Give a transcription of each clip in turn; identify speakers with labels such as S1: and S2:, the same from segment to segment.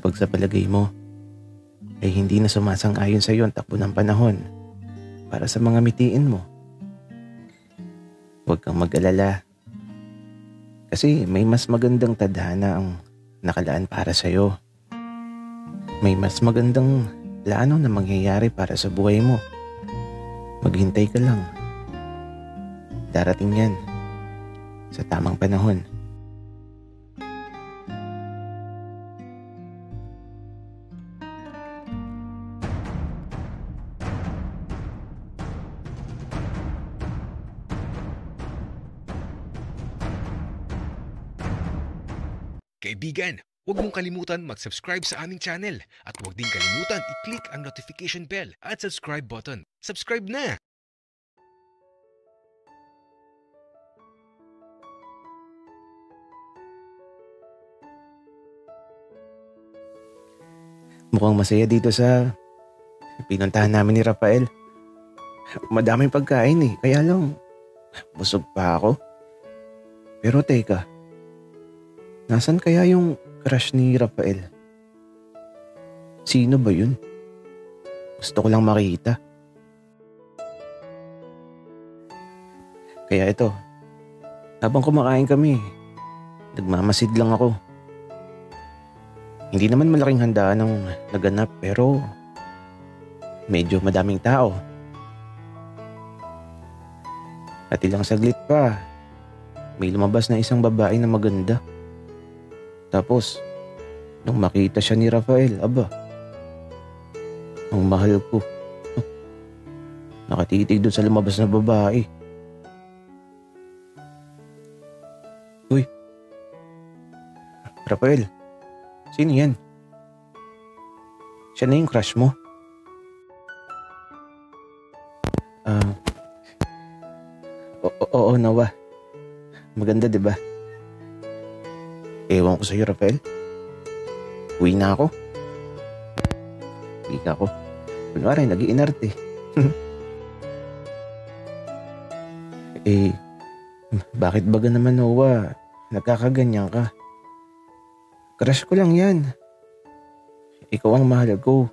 S1: Kapag sa palagay mo ay hindi na sumasang-ayon sa iyo ang takbo ng panahon para sa mga mitiin mo, huwag kang mag-alala. Kasi may mas magandang tadhana ang nakalaan para sa iyo. May mas magandang plano na mangyayari para sa buhay mo. Maghintay ka lang. Darating yan sa tamang panahon.
S2: Kaibigan, huwag mong kalimutan mag-subscribe sa aming channel at huwag din kalimutan i-click ang notification bell at subscribe button. Subscribe na!
S1: Mukhang masaya dito sa pinuntahan namin ni Rafael. Madaming pagkain kaya lang busog pa ako. Pero teka, nasan kaya yung crush ni Rafael? Sino ba yun? Gusto ko lang makita. Kaya ito, habang kumakain kami, nagmamasid lang ako. Hindi naman malaking handaan ang naganap pero medyo madaming tao. At ilang saglit pa, may lumabas na isang babae na maganda. Tapos, nung makita siya ni Rafael, aba, ang mahal ko. Nakatitig doon sa lumabas na babae. Uy, Rafael, sino yan? Siya na yung crush mo? Oo, Noah. Maganda, diba? Ewan ko sa'yo, Rafael. Uwi na ako. Uwi ka ako. Kunwari, nag-iinarte. Bakit baga naman, Noah? Nagkakaganyan ka. Crush ko lang yan. Ikaw ang mahal ko.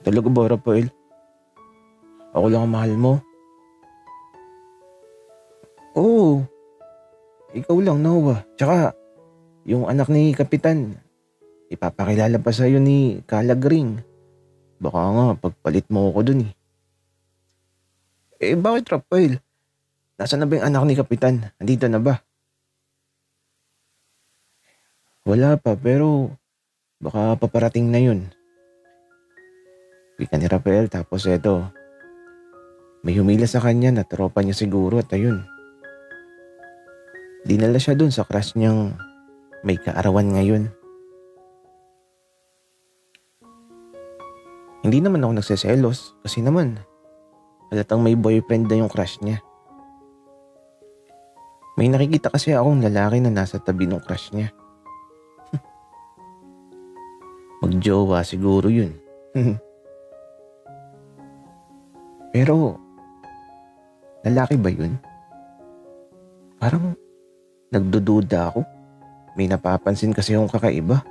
S1: Talaga ba, Rafael? Ako lang ang mahal mo? Oo. Ikaw lang, Noah. Tsaka, yung anak ni Kapitan, ipapakilala pa sa'yo ni Kalagring. Baka nga, pagpalit mo ako dun . Bakit, Rafael? Nasaan na ba yung anak ni Kapitan? Andito na ba? Wala pa, pero baka paparating na yun. Wika ni Rafael, tapos eto, may humila sa kanya na tropa niya siguro at ayun. Dinala siya dun sa crush niyang may kaarawan ngayon. Hindi naman ako nagseselos kasi naman halatang may boyfriend na yung crush niya. May nakikita kasi akong lalaki na nasa tabi ng crush niya. Magjowa siguro yun. Pero, lalaki ba yun? Parang nagdududa ako. May napapansin kasi yung kakaiba.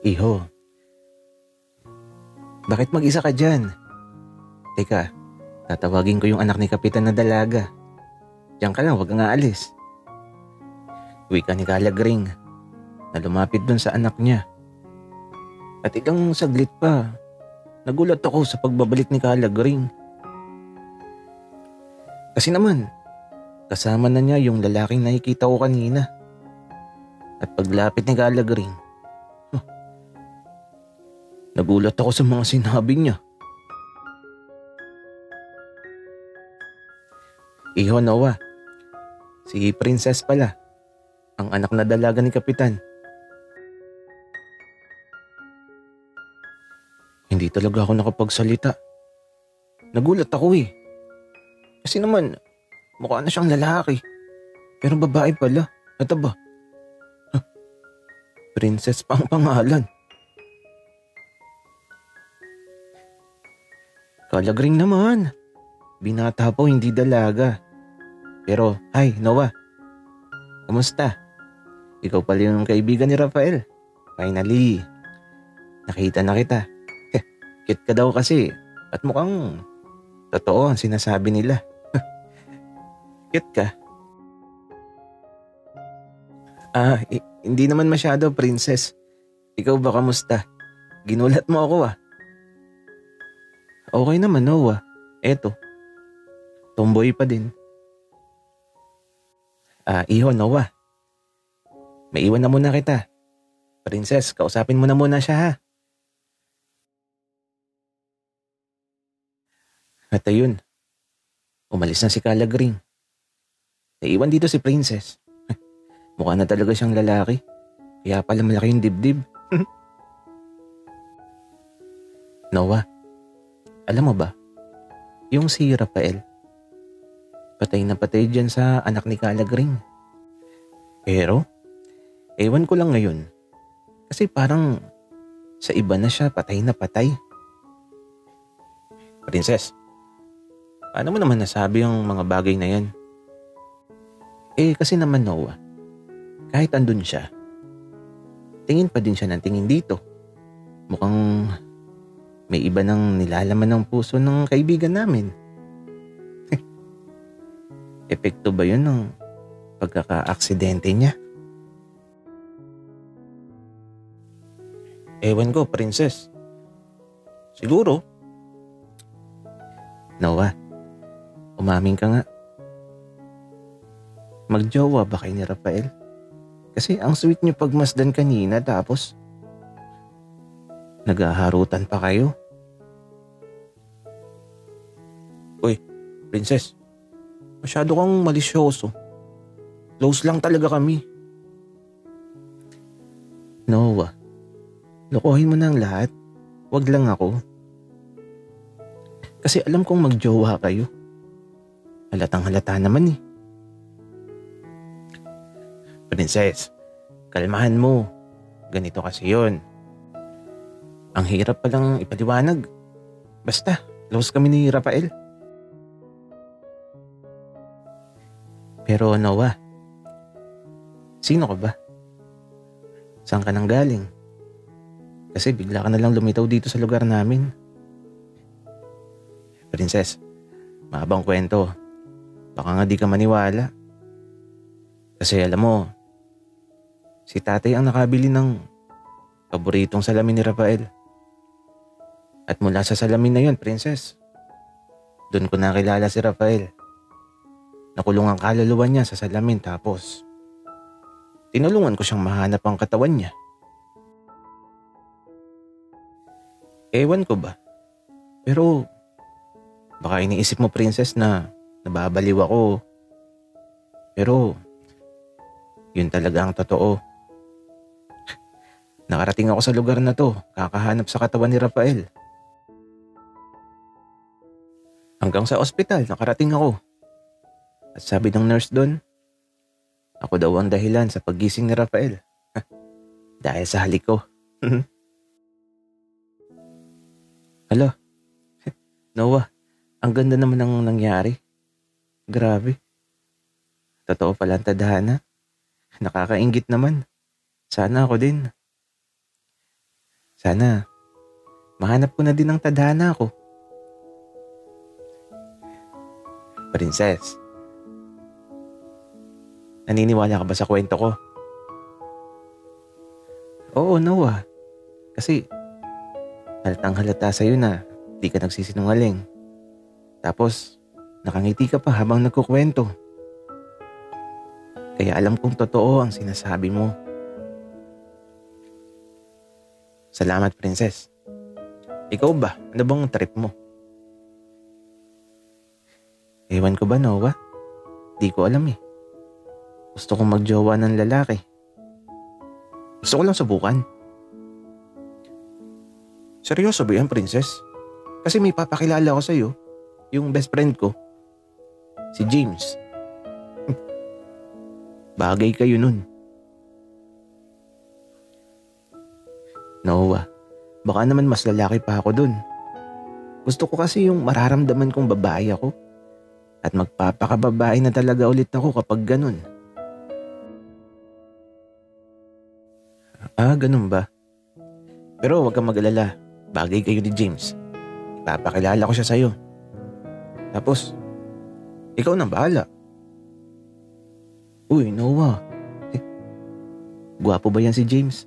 S1: Iho, bakit mag-isa ka dyan? Teka, tatawagin ko yung anak ni Kapitan na dalaga. Diyan ka lang, wag kang aalis. Wika ni Kalagring na lumapit dun sa anak niya. At ilang saglit pa, nagulat ako sa pagbabalik ni Kalagring. Kasi naman, kasama na niya yung lalaking nakikita ko kanina. At paglapit ni Kalagring, nagulat ako sa mga sinabi niya. Iho, Noah, si Princess pala, ang anak na dalaga ni Kapitan. Hindi talaga ako nakapagsalita. Nagulat ako . Kasi naman, mukha na siyang lalaki. Pero babae pala. At aba, Princess pa ang pangalan. Kalagring naman. Binata po, hindi dalaga. Pero, hi, Noah. Kamusta? Ikaw pala yung kaibigan ni Rafael. Finally, nakita na kita. Cute ka daw kasi at mukhang totoo ang sinasabi nila. Cute ka. Hindi naman masyado, princess. Ikaw ba kamusta? Ginulat mo ako ah. Okay naman, Noah. Eto, tomboy pa din. Iho, Noah. May iwan na muna kita. Princess, kausapin mo na muna siya ha. At ayun, umalis na si Kalagring. Naiwan dito si Princess. Mukha na talaga siyang lalaki. Kaya pala malaki yung dibdib. Noah, alam mo ba, yung si Rafael, patay na patay dyan sa anak ni Kalagring. Pero, ewan ko lang ngayon. Kasi parang sa iba na siya patay na patay. Princess, paano mo naman nasabi yung mga bagay na yan? Kasi naman Noah, kahit andun siya, tingin pa din siya ng tingin dito. Mukhang may iba nang nilalaman ng puso ng kaibigan namin. Epekto ba yun ng pagkaka-aksidente niya? Ewan ko, princess. Siguro. Noah, umamin ka nga. Magjowa ba kayo ni Rafael? Kasi ang sweet niyo pagmasdan kanina tapos naghaharutan pa kayo. Uy, princess. Masyado kang malisyoso. Close lang talaga kami. Noah, lokohin mo na ang lahat. Wag lang ako. Kasi alam kong magjowa kayo. Halatang halata naman eh. Princess, kalmahan mo. Ganito kasi yun. Ang hirap palang ipaliwanag. Basta, close kami ni Rafael. Pero Noah, sino ka ba? Saan ka nang galing? Kasi bigla ka na lang lumitaw dito sa lugar namin. Princess, mahabang kwento. Baka nga di ka maniwala. Kasi alam mo, si tatay ang nakabili ng paboritong salamin ni Rafael. At mula sa salamin na yun, princess, doon ko nakilala si Rafael. Nakulong ang kaluluwa niya sa salamin tapos tinulungan ko siyang mahanap ang katawan niya. Ewan ko ba? Pero baka iniisip mo, princess, na nababaliw ako. Pero yun talaga ang totoo. Nakarating ako sa lugar na to, kakahanap sa katawan ni Rafael. Hanggang sa ospital, nakarating ako. At sabi ng nurse doon, ako daw ang dahilan sa paggising ni Rafael. Dahil sa halik ko. Hala, Noah, ang ganda naman ng nangyari. Grabe. Totoo pala ang tadhana. Nakakainggit naman. Sana ako din. Sana mahanap ko na din ang tadhana ko. Princess, naniniwala ka ba sa kwento ko? Oo, Noah. Kasi halatang halata sa'yo na di ka nagsisinungaling. Tapos nakangiti ka pa habang nagkukwento. Kaya alam kong totoo ang sinasabi mo. Salamat, princess. Ikaw ba? Ano bang trip mo? Ewan ko ba, Noah? Di ko alam eh. Gusto kong magjowa ng lalaki. Gusto ko lang subukan. Seryoso ba yan, princess? Kasi may papakilala ko sa'yo. Yung best friend ko. Si James. Bagay kayo nun. Noah, baka naman mas lalaki pa ako dun. Gusto ko kasi yung mararamdaman kong babae ako. At magpapakababae na talaga ulit ako kapag ganun. Ah, ganun ba? Pero huwag kang mag-alala. Bagay kayo ni James. Ipapakilala ko siya sa'yo. Tapos, ikaw nang bahala. Uy, Noah. Gwapo ba yan si James?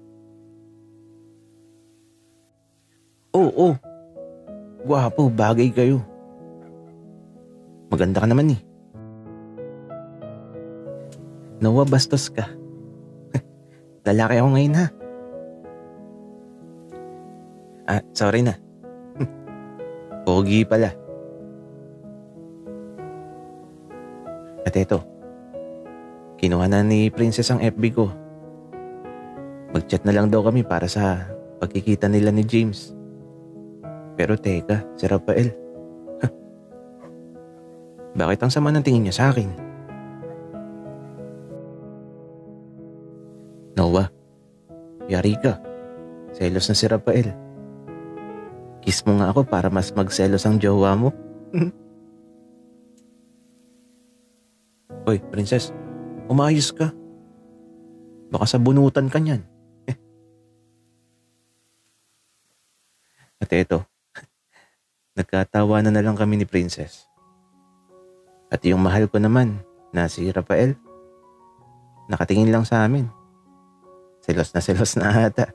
S1: Oo. Gwapo, bagay kayo. Maganda ka naman eh. Noah, bastos ka. Lalaki ako ngayon ha. Ah, sorry na. Pogi pala. At eto, kinuha na ni Princess ang FB ko. Mag-chat na lang daw kami para sa pagkikita nila ni James. Pero teka, si Rafael. Bakit ang sama ng tingin niya sa akin? Noah, yari ka. Selos na si Rafael. Kiss mo nga ako para mas magselos ang jowa mo. Hoy, Princess, umayos ka. Baka sabunutan ka niyan. At eto, nagkatawanan na lang kami ni Princess. At yung mahal ko naman na si Rafael, nakatingin lang sa amin. Selos na ata.